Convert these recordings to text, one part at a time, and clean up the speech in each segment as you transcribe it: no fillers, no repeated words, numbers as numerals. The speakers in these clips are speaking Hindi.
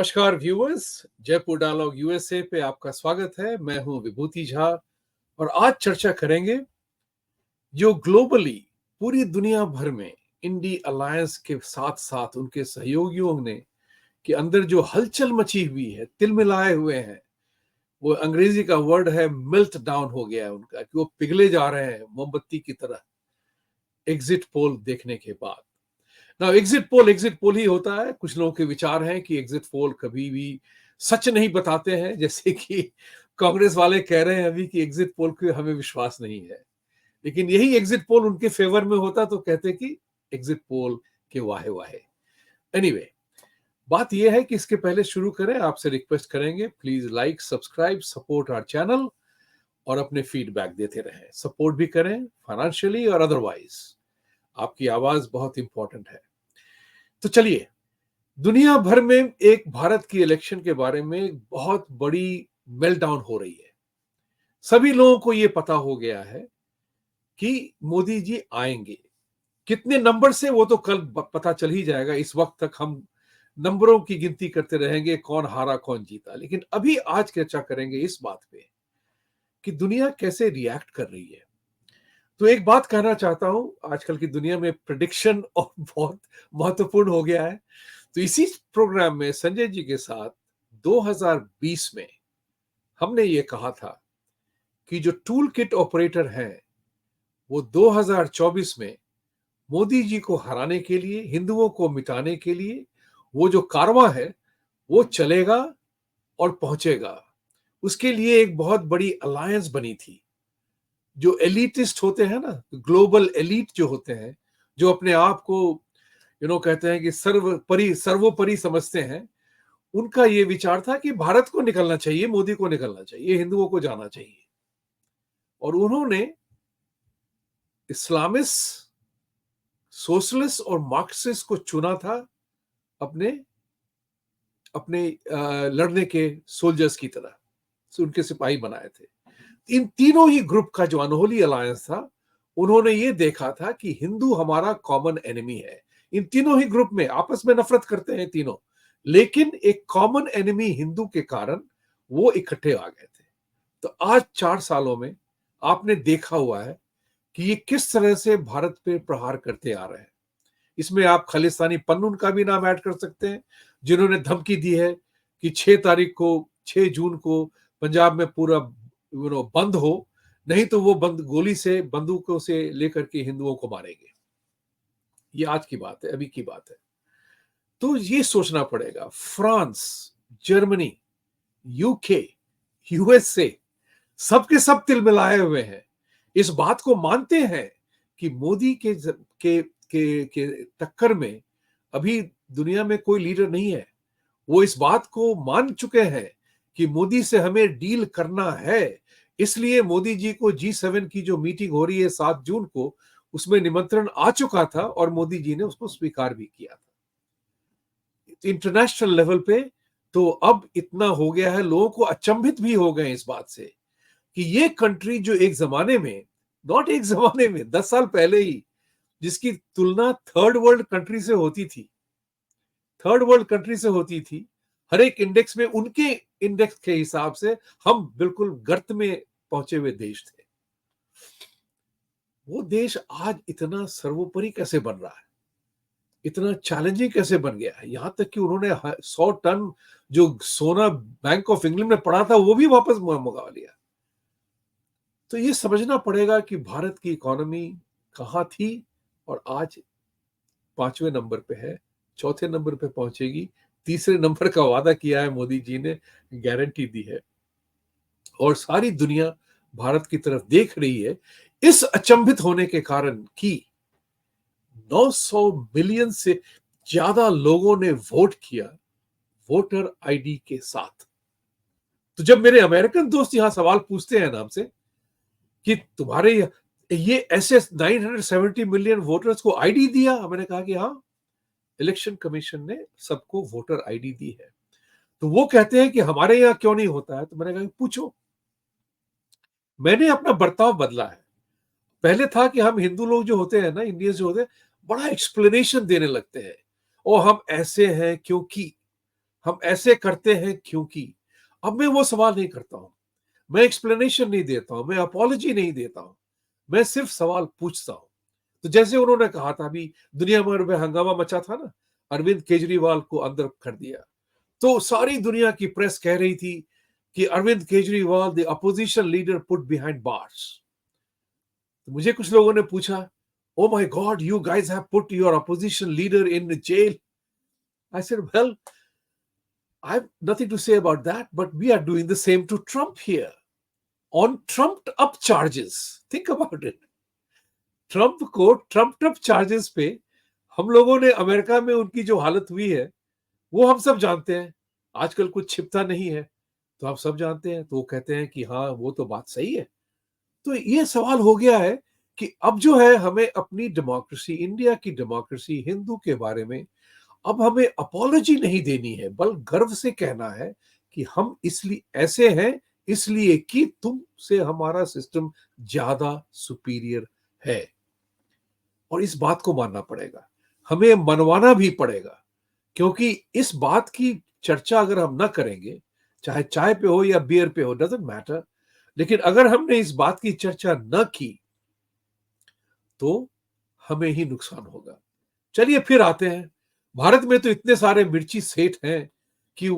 नमस्कार व्यूअर्स, जयपुर डायलॉग यूएसए पे आपका स्वागत है। मैं हूं विभूति झा और आज चर्चा करेंगे जो ग्लोबली पूरी दुनिया भर में इंडी अलायंस के साथ साथ उनके सहयोगियों ने के अंदर जो हलचल मची हुई है, तिलमिलाए हुए हैं। वो अंग्रेजी का वर्ड है मेल्ट डाउन हो गया है उनका, कि वो पिघले जा रहे हैं मोमबत्ती की तरह एग्जिट पोल देखने के बाद। ना एग्जिट पोल ही होता है। कुछ लोगों के विचार हैं कि एग्जिट पोल कभी भी सच नहीं बताते हैं, जैसे कि कांग्रेस वाले कह रहे हैं अभी कि एग्जिट पोल के हमें विश्वास नहीं है। लेकिन यही एग्जिट पोल उनके फेवर में होता तो कहते कि एग्जिट पोल के वाहे वाहे। एनीवे, बात यह है कि इसके पहले शुरू करें, आपसे रिक्वेस्ट करेंगे please like, subscribe, support our channel और अपने फीडबैक देते रहें। सपोर्ट भी करें फाइनेंशियली और अदरवाइज। आपकी आवाज बहुत इंपॉर्टेंट है। तो चलिए, दुनिया भर में एक भारत की इलेक्शन के बारे में बहुत बड़ी मेल्टडाउन हो रही है। सभी लोगों को यह पता हो गया है कि मोदी जी आएंगे। कितने नंबर से वो तो कल पता चल ही जाएगा। इस वक्त तक हम नंबरों की गिनती करते रहेंगे, कौन हारा कौन जीता। लेकिन अभी आज चर्चा करेंगे इस बात पे कि दुनिया कैसे रिएक्ट कर रही है। तो एक बात कहना चाहता हूं, आजकल की दुनिया में प्रेडिक्शन और बहुत महत्वपूर्ण हो गया है। तो इसी प्रोग्राम में संजय जी के साथ 2020 में हमने ये कहा था कि जो टूल किट ऑपरेटर हैं वो 2024 में मोदी जी को हराने के लिए, हिंदुओं को मिटाने के लिए वो जो कारवां है वो चलेगा और पहुंचेगा। उसके लिए एक बहुत बड़ी अलायंस बनी थी। जो एलिटिस्ट होते हैं ना, ग्लोबल एलिट जो होते हैं, जो अपने आप को कहते हैं कि सर्वोपरि समझते हैं, उनका ये विचार था कि भारत को निकलना चाहिए, मोदी को निकलना चाहिए, हिंदुओं को जाना चाहिए। और उन्होंने इस्लामिस्ट, सोशलिस्ट और मार्क्सिस्ट को चुना था अपने अपने लड़ने के सोल्जर्स की तरह से, उनके सिपाही बनाए थे। इन तीनों ही ग्रुप का जो अनहोली अलायंस था, उन्होंने ये देखा था कि हिंदू हमारा कॉमन एनिमी है। इन तीनों ही ग्रुप में आपस में नफरत करते हैं तीनों, लेकिन एक कॉमन एनिमी हिंदू के कारण वो इकट्ठे आ गए थे। तो आज 4 सालों में आपने देखा हुआ है कि ये किस तरह से भारत पे प्रहार करते आ रहे हैं। इसमें आप खालिस्तानी पन्नून का भी नाम ऐड कर सकते हैं, जिन्होंने धमकी दी है कि 6 जून को पंजाब में पूरा बंद हो, नहीं तो वो बंद गोली से, बंदूकों से लेकर के हिंदुओं को मारेंगे। ये आज की बात है, अभी की बात है। तो ये सोचना पड़ेगा, फ्रांस, जर्मनी, यूके, यूएसए, सबके सब तिलमिलाए हुए हैं। इस बात को मानते हैं कि मोदी के टक्कर में अभी दुनिया में कोई लीडर नहीं है। वो इस बात को मान चुके हैं कि मोदी से हमें डील करना है। इसलिए मोदी जी को G7 की जो मीटिंग हो रही है 7 जून को, उसमें निमंत्रण आ चुका था और मोदी जी ने उसको स्वीकार भी किया था इंटरनेशनल लेवल पे। तो अब इतना हो गया है, लोगों को अचंभित भी हो गए इस बात से कि ये कंट्री जो एक जमाने में, नॉट एक जमाने में, 10 साल पहले ही, जिसकी तुलना थर्ड वर्ल्ड कंट्री से होती थी, हर एक इंडेक्स में, उनके इंडेक्स के हिसाब से हम बिल्कुल गर्त में पहुंचे हुए देश थे। वो देश आज इतना सर्वोपरि कैसे बन रहा है, इतना चैलेंजिंग कैसे बन गया है। यहां तक कि उन्होंने 100 टन जो सोना बैंक ऑफ इंग्लैंड में पड़ा था वो भी वापस मंगवा लिया। तो ये समझना पड़ेगा कि भारत की इकोनॉमी कहां थी और आज 5वें नंबर पे है, चौथे नंबर पे पहुंचेगी, तीसरे नंबर का वादा किया है मोदी जी ने, गारंटी दी है। और सारी दुनिया भारत की तरफ देख रही है इस अचंभित होने के कारण कि 900 मिलियन से ज्यादा लोगों ने वोट किया वोटर आईडी के साथ। तो जब मेरे अमेरिकन दोस्त यहां सवाल पूछते हैं नाम से कि तुम्हारे ये ऐसे 970 मिलियन वोटर्स को आईडी दिया, मैंने कहा कि हाँ, इलेक्शन कमीशन ने सबको वोटर आईडी दी है। तो वो कहते हैं कि हमारे यहां क्यों नहीं होता है। तो मैंने कहा पूछो। मैंने अपना बर्ताव बदला है। पहले था कि हम हिंदू लोग जो होते हैं ना, इंडियंस जो होते हैं, बड़ा एक्सप्लेनेशन देने लगते हैं, और हम ऐसे हैं क्योंकि हम ऐसे करते हैं क्योंकि। अब मैं वो सवाल नहीं करता हूं, मैं एक्सप्लेनेशन नहीं देता हूं, मैं अपॉलॉजी नहीं देता हूं, मैं सिर्फ सवाल पूछता हूं। तो जैसे उन्होंने कहा था, अभी दुनिया भर में हंगामा मचा था ना, अरविंद केजरीवाल को अंदर कर दिया, तो सारी दुनिया की प्रेस कह रही थी कि Arvind Kejriwal the opposition leader put behind bars. तो मुझे कुछ लोगों ने पूछा, oh my God, you guys have put your opposition leader in jail. I said, well, I have nothing to say about that, but we are doing the same to Trump here on trumped up charges. Think about it. Trump को ट्रम्प्ड अप चार्जेस पे हम लोगों ने, अमेरिका में उनकी जो हालत हुई है वो हम सब जानते हैं। आजकल कुछ छिपता नहीं है, तो आप सब जानते हैं। तो वो कहते हैं कि हाँ, वो तो बात सही है। तो ये सवाल हो गया है कि अब जो है, हमें अपनी डेमोक्रेसी, इंडिया की डेमोक्रेसी, हिंदू के बारे में अब हमें अपॉलॉजी नहीं देनी है, बल्कि गर्व से कहना है कि हम इसलिए ऐसे हैं, इसलिए कि तुमसे हमारा सिस्टम ज्यादा सुपीरियर है। और इस बात को मानना पड़ेगा, हमें मनवाना भी पड़ेगा, क्योंकि इस बात की चर्चा अगर हम ना करेंगे, चाहे चाय पे हो या बियर पे हो, डजंट मैटर, लेकिन अगर हमने इस बात की चर्चा न की तो हमें ही नुकसान होगा। चलिए फिर आते हैं, भारत में तो इतने सारे मिर्ची सेठ हैं कि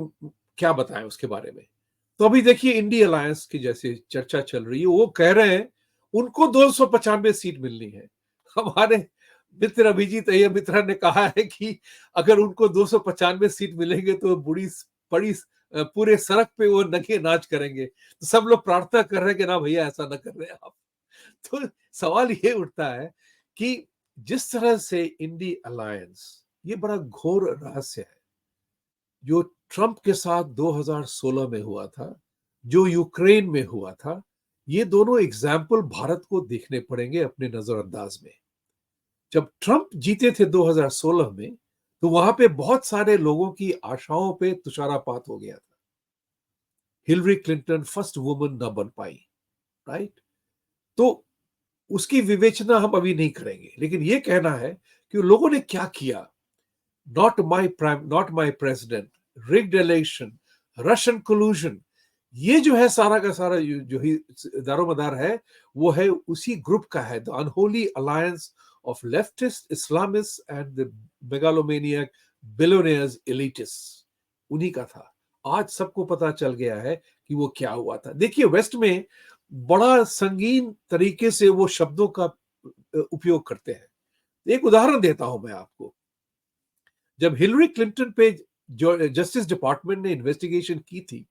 क्या बताएं उसके बारे में। तो अभी देखिए, इंडी अलायंस की जैसे चर्चा चल रही है, वो कह रहे हैं उनको 295 सीट मिलनी है। हमारे मित्र अभिजीत अय्यर मित्रा ने कहा है कि अगर उनको 295 सीट मिलेंगे तो बुढ़ी बड़ी पूरे सड़क पे वो नंगे नाच करेंगे। तो सब लोग प्रार्थना कर रहे हैं कि ना भैया, ऐसा ना कर रहे हैं आप। तो सवाल ये उठता है कि जिस तरह से इंडी अलायंस, ये बड़ा घोर रहस्य है जो ट्रंप के साथ 2016 में हुआ था, जो यूक्रेन में हुआ था। ये दोनों एग्जाम्पल भारत को देखने पड़ेंगे अपने नजरअंदाज में। जब ट्रंप जीते थे 2016 में, तो वहां पे बहुत सारे लोगों की आशाओं पे तुषारापात हो गया था। हिलरी क्लिंटन फर्स्ट वुमन ना बन पाई, राइट? तो उसकी विवेचना हम अभी नहीं करेंगे, लेकिन ये कहना है कि लोगों ने क्या किया। Not my president, rigged election, Russian collusion, ये जो है सारा का सारा जो ही दारोमदार है, वो है उसी ग्रुप का है, the unholy alliance of leftist Islamist and the megalomaniac billionaires elitist, उन्हीं का था। आज सबको पता चल गया है कि वो क्या हुआ था। देखिए, वेस्ट में बड़ा संगीन तरीके से वो शब्दों का उपयोग करते हैं। एक उदाहरण देता हूं मैं आपको। जब हिलरी क्लिंटन पे जो जस्टिस डिपार्टमेंट ने इन्वेस्टिगेशन की थी,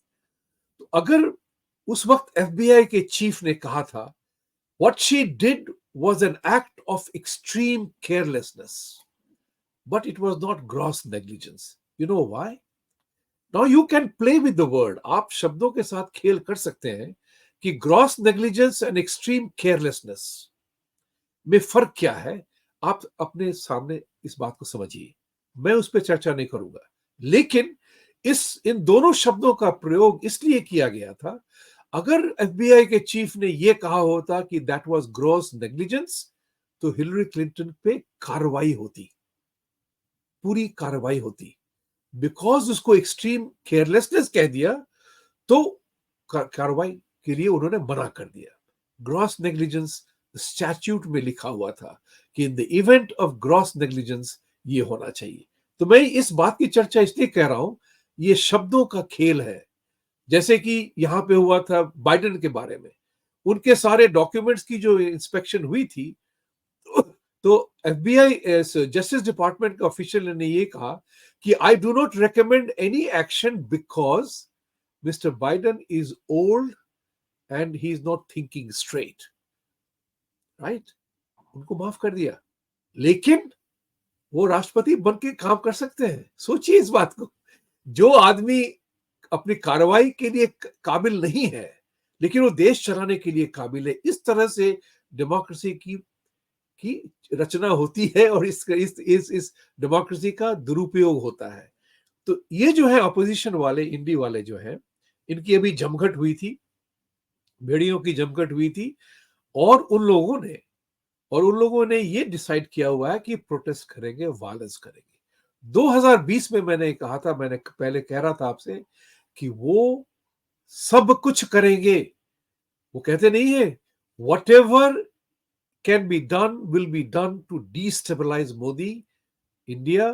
तो अगर उस वक्त एफबीआई के चीफ ने कहा था, what she did was an act of extreme carelessness, but it was not gross negligence. You know why? Now you can play with the word, आप शब्दों के साथ खेल कर सकते हैं कि gross negligence and extreme carelessness में फर्क क्या है। आप अपने सामने इस बात को समझिए, मैं उस पर चर्चा नहीं करूंगा। लेकिन इन दोनों शब्दों का प्रयोग इसलिए किया गया था, अगर एफबीआई के चीफ ने यह कहा होता कि दैट वाज ग्रॉस नेग्लिजेंस, तो हिलरी क्लिंटन पे कार्रवाई होती, पूरी कार्रवाई होती। बिकॉज उसको एक्सट्रीम केयरलेसनेस कह दिया, तो कार्रवाई के लिए उन्होंने मना कर दिया। ग्रॉस नेग्लिजेंस स्टैट्यूट में लिखा हुआ था कि in the event of gross negligence ये होना चाहिए। तो मैं इस बात की चर्चा इसलिए कह रहा हूं, ये शब्दों का खेल है। जैसे कि यहां पे हुआ था बाइडेन के बारे में, उनके सारे डॉक्यूमेंट्स की जो इंस्पेक्शन हुई थी, तो एफबीआई जस्टिस डिपार्टमेंट के ऑफिशियल ने ये कहा कि I do not recommend any action because mister Biden is old and he is not thinking straight, right? उनको माफ कर दिया, लेकिन वो राष्ट्रपति बन के काम कर सकते हैं। सोचिए इस बात को, जो आदमी अपनी कार्रवाई के लिए काबिल नहीं है, लेकिन वो देश चलाने के लिए काबिल है। इस तरह से डेमोक्रेसी की रचना होती है, और इस डेमोक्रेसी का दुरुपयोग होता है। तो ये जो है अपोजिशन वाले, इंडी वाले जो है, इनकी अभी जमघट हुई थी, भेड़ियों की जमघट हुई थी, और उन लोगों ने ये डिसाइड किया हुआ है कि प्रोटेस्ट करेंगे, वायलेंस करेंगे। 2020 में मैंने कहा था, मैंने पहले कह रहा था आपसे कि वो सब कुछ करेंगे। वो कहते नहीं है, whatever can be done will be done to destabilise Modi, India,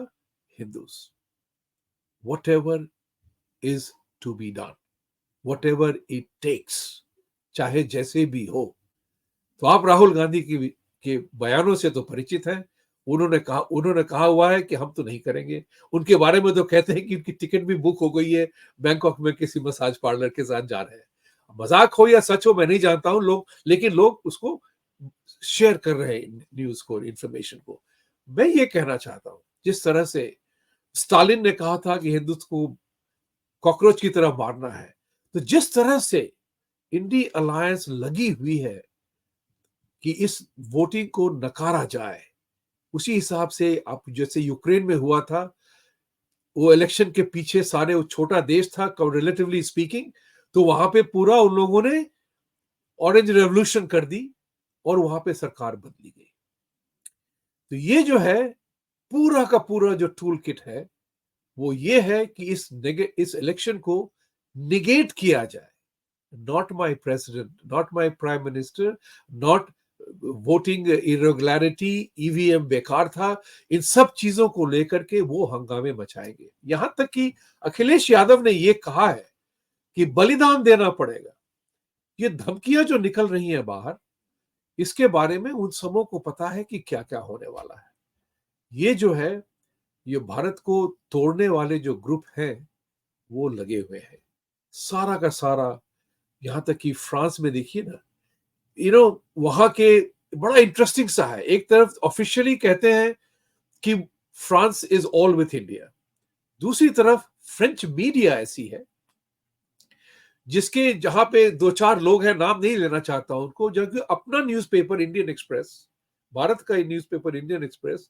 Hindus. Whatever is to be done, whatever it takes, चाहे जैसे भी हो। तो आप राहुल गांधी के बयानों से तो परिचित हैं। उन्होंने कहा हुआ है कि हम तो नहीं करेंगे। उनके बारे में तो कहते हैं कि उनकी टिकट भी बुक हो गई है, बैंकॉक में किसी मसाज पार्लर के साथ जा रहे हैं। मजाक हो या सच हो मैं नहीं जानता हूं, लेकिन लोग उसको शेयर कर रहे हैं, न्यूज को, इंफॉर्मेशन को। मैं ये कहना चाहता हूं, जिस तरह से स्टालिन ने कहा था कि हिंदुत्व को कॉकरोच की तरह मारना है, तो जिस तरह से इंडी अलायंस लगी हुई है कि इस वोटिंग को नकारा जाए, उसी हिसाब से आप जैसे यूक्रेन में हुआ था, वो इलेक्शन के पीछे सारे, वो छोटा देश था रिलेटिवली स्पीकिंग, तो वहां पे पूरा उन लोगों ने ऑरेंज रेवोल्यूशन कर दी और वहां पे सरकार बदली गई। तो ये जो है पूरा का पूरा जो टूल किट है, वो ये है कि इस इलेक्शन को निगेट किया जाए। Not my president, not my prime minister, not voting irregularity, EVM बेकार था, इन सब चीजों को लेकर के वो हंगामे मचाएंगे। यहां तक कि अखिलेश यादव ने ये कहा है कि बलिदान देना पड़ेगा। ये धमकियां जो निकल रही हैं बाहर, इसके बारे में उन सबों को पता है कि क्या क्या होने वाला है। ये जो है, ये भारत को तोड़ने वाले जो ग्रुप हैं वो लगे हुए हैं, सारा का सारा। यहां तक कि फ्रांस में देखिए ना, वहां के बड़ा इंटरेस्टिंग सा है। एक तरफ ऑफिशियली कहते हैं कि France is all with India, दूसरी तरफ फ्रेंच मीडिया ऐसी है जिसके, जहां पे दो चार लोग हैं, नाम नहीं लेना चाहता उनको, जो कि अपना न्यूज़पेपर इंडियन एक्सप्रेस, भारत का न्यूज़पेपर इंडियन एक्सप्रेस,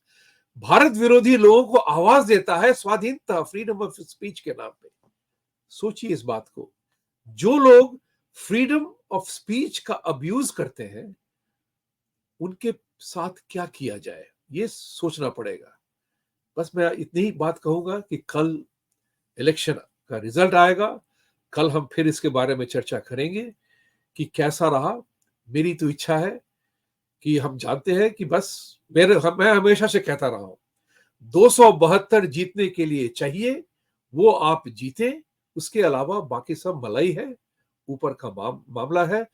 भारत विरोधी लोगों को आवाज देता है स्वाधीनता, फ्रीडम ऑफ स्पीच के नाम पे। सोचिए इस बात को, जो लोग फ्रीडम ऑफ स्पीच का अब्यूज करते हैं, उनके साथ क्या किया जाए, ये सोचना पड़ेगा। बस मैं इतनी ही बात कहूंगा कि कल इलेक्शन का रिजल्ट आएगा, कल हम फिर इसके बारे में चर्चा करेंगे कि कैसा रहा। मेरी तो इच्छा है कि हम जानते हैं कि बस मैं हमेशा से कहता रहा हूं, 272 जीतने के लिए चाहिए, वो आप जीते, उसके अलावा बाकी सब मलाई है, ऊपर का मामला है।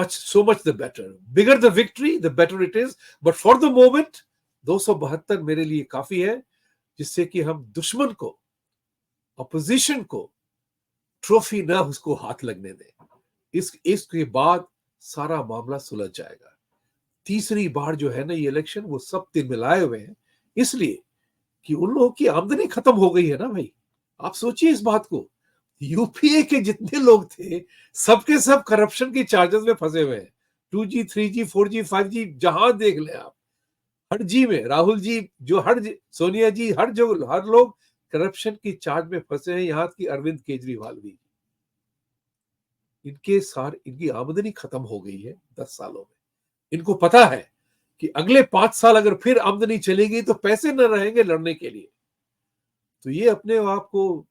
so much the better, bigger the victory the better it is, but for the moment 272 मेरे लिए काफी है, जिससे कि हम दुश्मन को, अपोजिशन को ट्रॉफी ना उसको हाथ लगने दें। इसके बाद सारा मामला सुलझ जाएगा। तीसरी बार जो है ना ये इलेक्शन, वो सब तिलमिलाए हुए हैं, इसलिए कि उन लोगों की आमदनी खत्म हो गई है ना भाई। आप सोचिए इस बात को, यूपीए के जितने लोग थे, सबके सब करप्शन की चार्जेस में फंसे हुए हैं। 2G 3G 4G 5G जहां देख ले आप, हर जी में राहुल जी, सोनिया जी, हर लोग करप्शन की चार्ज में फंसे हैं। यहां की अरविंद केजरीवाल भी, इनकी आमदनी खत्म हो गई है 10 सालों में। इनको पता है कि अगले 5 साल अगर फिर आमदनी चलेगी तो पैसे न रहेंगे लड़ने के लिए। तो ये अपने आप को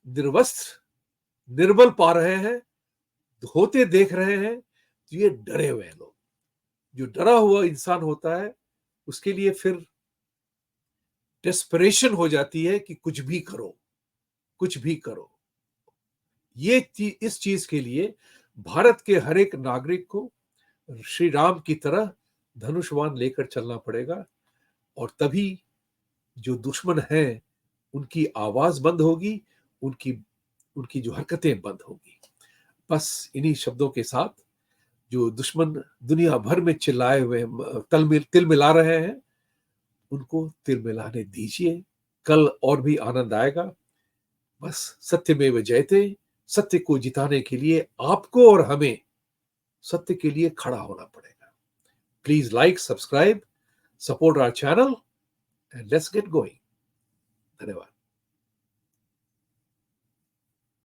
निर्वस्त्र, निर्बल पा रहे हैं, होते देख रहे हैं। तो ये डरे हुए हैं लोग। जो डरा हुआ इंसान होता है, उसके लिए फिर डेस्परेशन हो जाती है कि कुछ भी करो, कुछ भी करो। इस चीज के लिए भारत के हर एक नागरिक को श्री राम की तरह धनुष्वान लेकर चलना पड़ेगा, और तभी जो दुश्मन हैं उनकी आवाज बंद होगी, उनकी उनकी जो हरकतें बंद होगी। बस इन्हीं शब्दों के साथ, जो दुश्मन दुनिया भर में चिल्लाए हुए तिल मिला रहे हैं, उनको तिल मिलाने दीजिए। कल और भी आनंद आएगा। बस सत्यमेव जयते, सत्य को जिताने के लिए आपको और हमें सत्य के लिए खड़ा होना पड़ेगा। Please like, subscribe, support our channel, and let's get going. धन्यवाद।